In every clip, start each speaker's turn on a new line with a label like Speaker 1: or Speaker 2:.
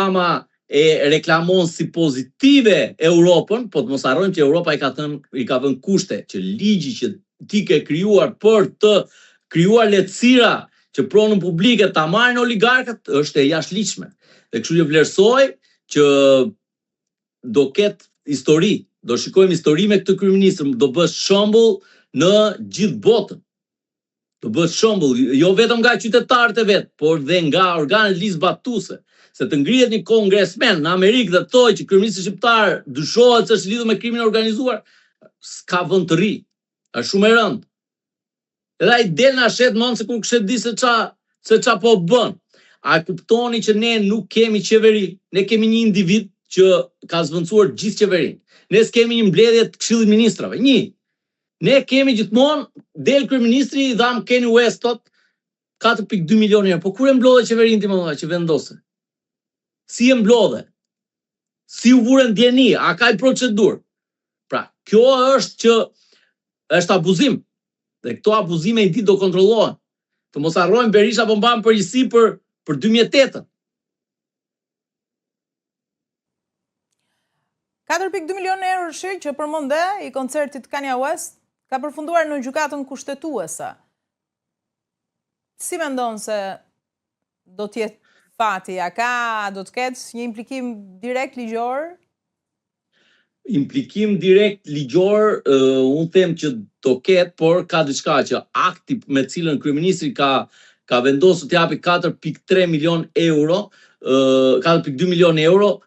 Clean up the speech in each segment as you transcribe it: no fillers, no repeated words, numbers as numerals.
Speaker 1: Rama e reklamon si pozitive Europën, po të mos harrojmë që Europa i ka vënë kushte që ligji që ti ke krijuar për të krijuar lehtësira që pronën publike ta marrin oligarkët është e jashtëligjshme. Dhe kështu që vlerësoj që do ketë histori, do shikojmë histori me këtë kryeministër, do bëhet shembull në gjithë botën. Do bëhet shembull jo vetëm nga qytetarët e vet, por dhe nga organet ligjzbatuese. Se të ngrihet një kongresmen në Amerikë dhe thojë që kryeministri shqiptar dyshohet se është lidhur me krimin organizuar, s'ka vend të ri. Është shumë e rëndë. Edhe ai del na shet mend se kur kishte di se ça po bën. A kuptoni që ne nuk kemi qeveri, ne kemi një individ që ka zvendësuar gjithë qeverinë. Ne s'kemi një mbledhje të Këshillit Ministrave. Ne kemi gjithmonë del kryeministri i dham Kanye Westot 4.2 milionë euro. Po kur e mblodhe qeverinë ti më që vendose? Si e mblodhe? Si u vure ndjeni? A ka i procedurë? Pra, kjo është që është abuzim. Dhe këto abuzime i ditë do kontrollohen. Të mos harrojmë Berisha po mban përgjegjësi për 2008-ën.
Speaker 2: 4.2 milionë euro shirë që përmende i koncertit Kanye West ka përfunduar në gjykatën kushtetuese. Si mendon se do t'jetë fati? Do të ketë një implikim direkt ligjor?
Speaker 1: Implikim direkt ligjor, unë them që do ketë, por ka diçka që akti me cilën kryeministri ka vendosur të japi 4.3 milion euro, 4.2 milion euro,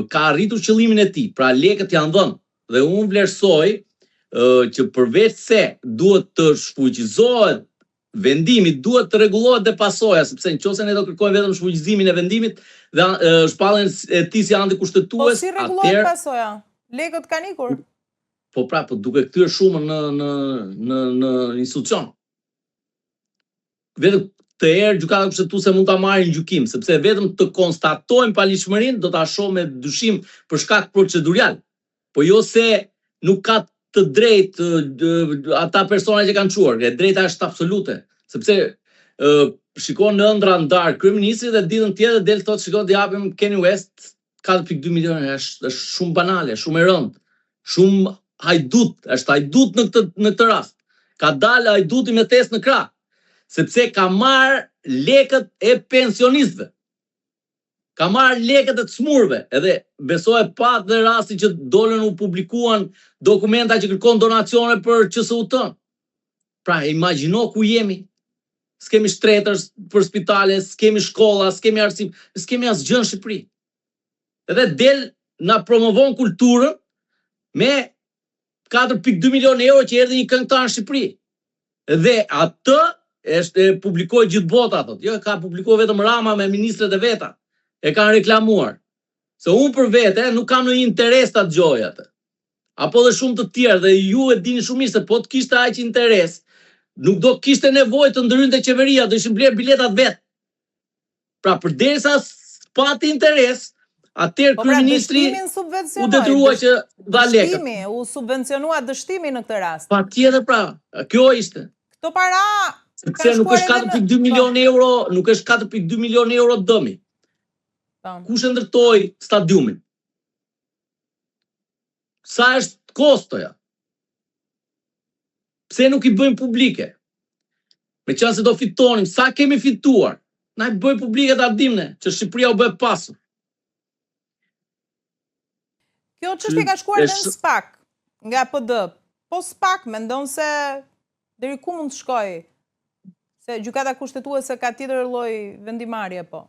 Speaker 1: ka arritur qëllimin e tij. Pra lekët janë dhënë dhe unë vlerësoj që përveç se duhet të shfuqizohet vendimi, duhet të rregullohet dhe pasoja, sepse nëse ne do kërkojmë vetëm shfuqizimin e vendimit dhe shpalljen e tij si antikushtetues,
Speaker 2: po si rregullohet pasoja? Lekët kanë ikur.
Speaker 1: Po pra, po duke kthyer shumën në institucion. Vetëm të erë gjykata kushtetuese mund ta marrë në gjykim, sepse vetëm të konstatojmë paligjshmërinë do ta shohë me dyshim për shkak procedurial. Po jo se nuk ka të drejtë ata persona që kanë çuar, e drejta është absolute, sepse shikon në ëndra ndar kryeministri dhe ditën tjetër del thotë shikoj të japim Kanye West 4.2 milionë, është shumë banale, shumë e rëndë, shumë hajdut, është hajdut në këtë rast. Ka dalë hajduti me test në krah, sepse ka marrë lekët e pensionistëve. Ka marrë lekët e të smurve, edhe besoj pat dhe rasti që dolën u publikuan dokumenta që kërkon donacione për QSU-tën. Pra, imagjino ku jemi. S'kemi shtretër për spitale, s'kemi shkolla, s'kemi arsim, s'kemi asgjë në Shqipëri. Edhe del na promovon kulturën me 4.2 milion euro që erdhi një këngëtar në Shqipëri. Dhe atë e publikoi gjithë bota, thotë. Jo, ka publikuar vetëm Rama me ministret e veta. E kanë reklamuar. Se unë për vete nuk kam në interes të dëgjoj atë. Apo dhe shumë të tjerë, dhe ju e dini shumë mirë se po të kishte aq interes, nuk do kishte nevojë të ndrynte qeveria, do ishin bler biletat vet. Pra përderisa pati interes, atëherë kryeministri u detyrua që dha lekët.
Speaker 2: U subvencionua dështimi në këtë rast.
Speaker 1: Patjetër pra, kjo ishte.
Speaker 2: Këto para
Speaker 1: sepse nuk është 4.2 milion euro, nuk është 4.2 milion euro dëmi. Kush e ndërtoi stadiumin? Sa është kostoja? Pse nuk i bëjmë publike? Me qenë se do fitonim, sa kemi fituar? Na i bëjmë publike ta dimne, që Shqipëria u bë pasur.
Speaker 2: Kjo çështje ka shkuar edhe në SPAK, nga PD. Po SPAK mendon se deri ku mund të shkojë? Se gjykata kushtetuese ka tjetër lloj vendimarrje po.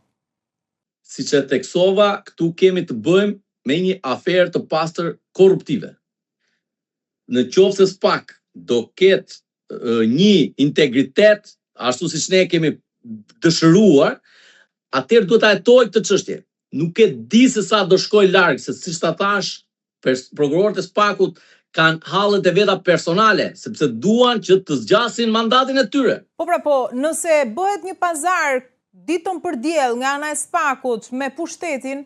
Speaker 1: Siç e theksova, këtu kemi të bëjmë me një aferë të pastër korruptive. Në qoftë se SPAK do ketë një integritet, ashtu siç ne kemi dëshiruar, atëherë duhet ta hetojë këtë çështje. Nuk e di se sa do shkoj larg, se siç ta thash, prokurorët e SPAK-ut kanë hallet e veta personale, sepse duan që të zgjasin mandatin e tyre.
Speaker 2: Po, nëse bëhet një pazar ditën për diell nga ana e SPAK-ut me pushtetin,